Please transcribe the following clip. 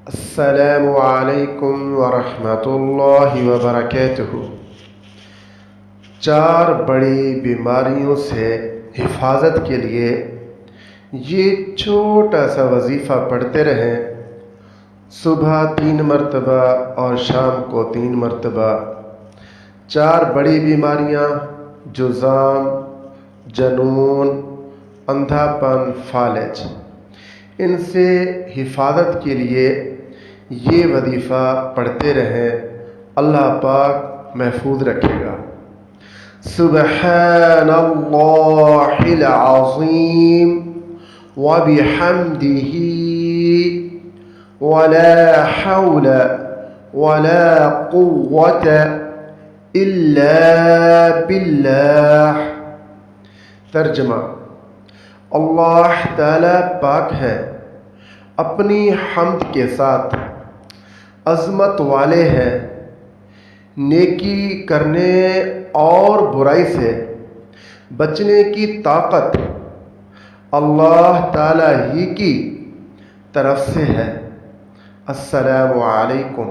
السلام علیکم ورحمۃ اللہ وبرکاتہ۔ چار بڑی بیماریوں سے حفاظت کے لیے یہ چھوٹا سا وظیفہ پڑھتے رہیں، صبح 3 مرتبہ اور شام کو 3 مرتبہ۔ چار بڑی بیماریاں: جذام، جنون، اندھا پن، فالج۔ ان سے حفاظت کے لیے یہ وظیفہ پڑھتے رہیں، اللہ پاک محفوظ رکھے گا۔ سبحان اللہ العظیم وبحمدہ ولا حول ولا قوة الا باللہ۔ ترجمہ: اللہ تعالیٰ پاک ہے، اپنی حمد کے ساتھ عظمت والے ہیں، نیکی کرنے اور برائی سے بچنے کی طاقت اللہ تعالیٰ ہی کی طرف سے ہے۔ السلام علیکم۔